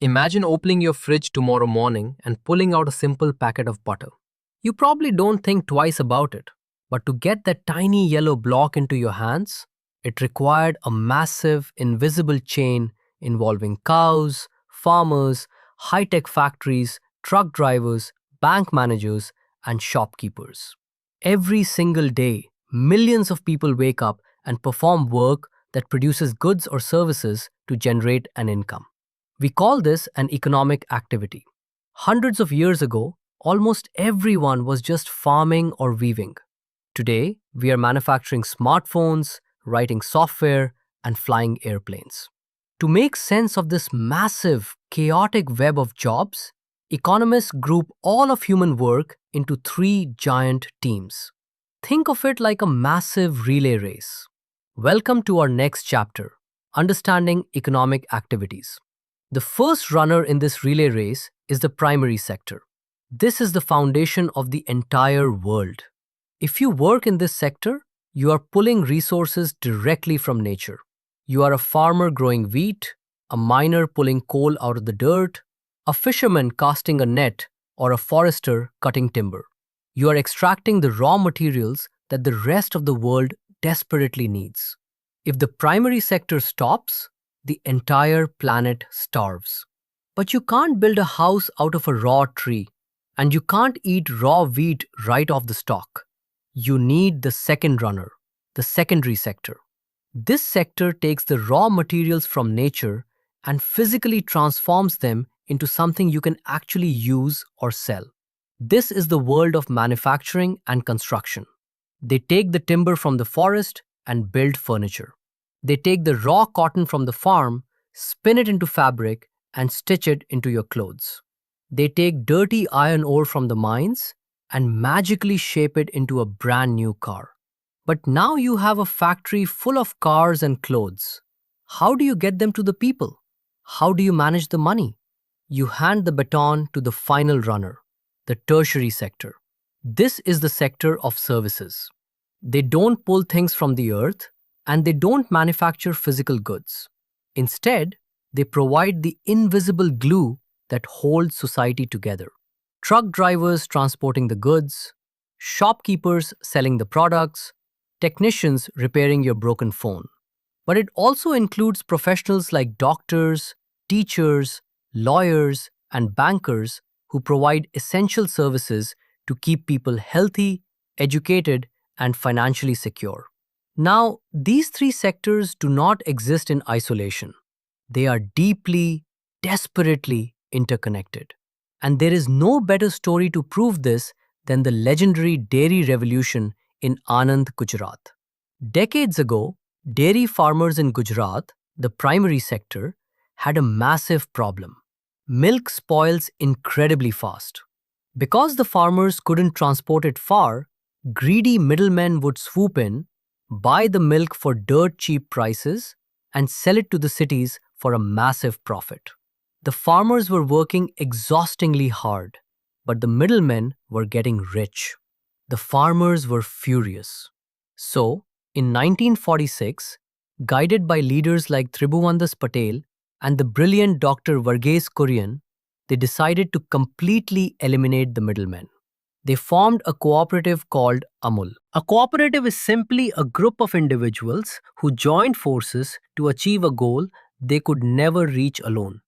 Imagine opening your fridge tomorrow morning and pulling out a simple packet of butter. You probably don't think twice about it, but to get that tiny yellow block into your hands, it required a massive, invisible chain involving cows, farmers, high tech factories, truck drivers, bank managers, and shopkeepers. Every single day, millions of people wake up and perform work that produces goods or services to generate an income. We call this an economic activity. Hundreds of years ago, almost everyone was just farming or weaving. Today, we are manufacturing smartphones, writing software, and flying airplanes. To make sense of this massive, chaotic web of jobs, economists group all of human work into three giant teams. Think of it like a massive relay race. Welcome to our next chapter, Understanding Economic Activities. The first runner in this relay race is the primary sector. This is the foundation of the entire world. If you work in this sector, you are pulling resources directly from nature. You are a farmer growing wheat, a miner pulling coal out of the dirt, a fisherman casting a net, or a forester cutting timber. You are extracting the raw materials that the rest of the world desperately needs. If the primary sector stops, the entire planet starves. But you can't build a house out of a raw tree, and you can't eat raw wheat right off the stalk. You need the second runner, the secondary sector. This sector takes the raw materials from nature and physically transforms them into something you can actually use or sell. This is the world of manufacturing and construction. They take the timber from the forest and build furniture. They take the raw cotton from the farm, spin it into fabric, and stitch it into your clothes. They take dirty iron ore from the mines and magically shape it into a brand new car. But now you have a factory full of cars and clothes. How do you get them to the people? How do you manage the money? You hand the baton to the final runner, the tertiary sector. This is the sector of services. They don't pull things from the earth, and they don't manufacture physical goods. Instead, they provide the invisible glue that holds society together. Truck drivers transporting the goods, shopkeepers selling the products, technicians repairing your broken phone. But it also includes professionals like doctors, teachers, lawyers, and bankers who provide essential services to keep people healthy, educated, and financially secure. Now, these three sectors do not exist in isolation. They are deeply, desperately interconnected. And there is no better story to prove this than the legendary dairy revolution in Anand, Gujarat. Decades ago, dairy farmers in Gujarat, the primary sector, had a massive problem. Milk spoils incredibly fast. Because the farmers couldn't transport it far, greedy middlemen would swoop in, buy the milk for dirt cheap prices, and sell it to the cities for a massive profit. The farmers were working exhaustingly hard, but the middlemen were getting rich. The farmers were furious. So, in 1946, guided by leaders like Tribhuvandas Patel and the brilliant Dr. Varghese Kurian, they decided to completely eliminate the middlemen. They formed a cooperative called Amul. A cooperative is simply a group of individuals who joined forces to achieve a goal they could never reach alone.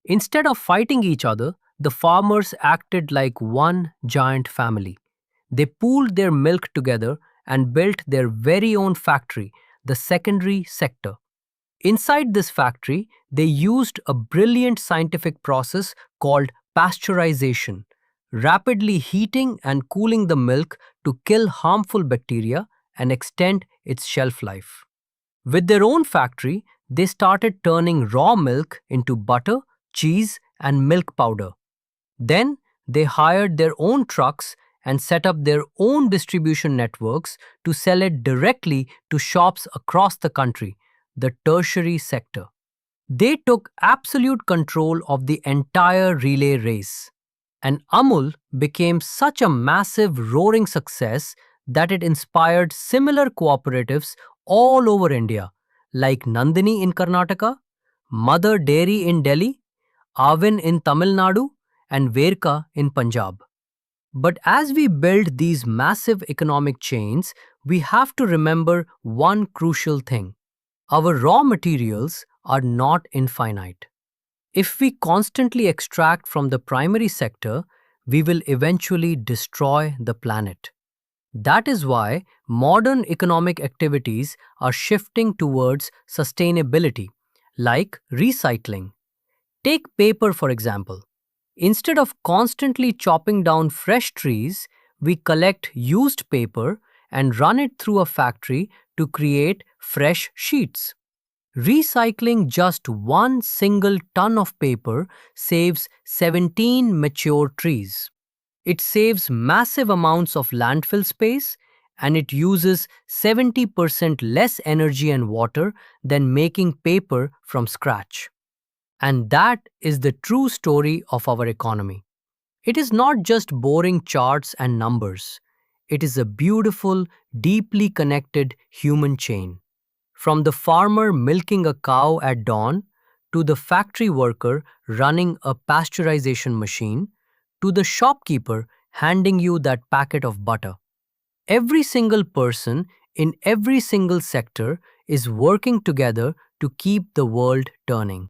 Instead of fighting each other, the farmers acted like one giant family. They pooled their milk together and built their very own factory, the secondary sector. Inside this factory, they used a brilliant scientific process called pasteurization, rapidly heating and cooling the milk to kill harmful bacteria and extend its shelf life. With their own factory, they started turning raw milk into butter, cheese, and milk powder. Then, they hired their own trucks and set up their own distribution networks to sell it directly to shops across the country, the tertiary sector. They took absolute control of the entire relay race. And Amul became such a massive, roaring success that it inspired similar cooperatives all over India, like Nandini in Karnataka, Mother Dairy in Delhi, Avin in Tamil Nadu, and Verka in Punjab. But as we build these massive economic chains, we have to remember one crucial thing. Our raw materials are not infinite. If we constantly extract from the primary sector, we will eventually destroy the planet. That is why modern economic activities are shifting towards sustainability, like recycling. Take paper, for example. Instead of constantly chopping down fresh trees, we collect used paper and run it through a factory to create fresh sheets. Recycling just one single ton of paper saves 17 mature trees. It saves massive amounts of landfill space and it uses 70% less energy and water than making paper from scratch. And that is the true story of our economy. It is not just boring charts and numbers. It is a beautiful, deeply connected human chain. From the farmer milking a cow at dawn, to the factory worker running a pasteurization machine, to the shopkeeper handing you that packet of butter. Every single person in every single sector is working together to keep the world turning.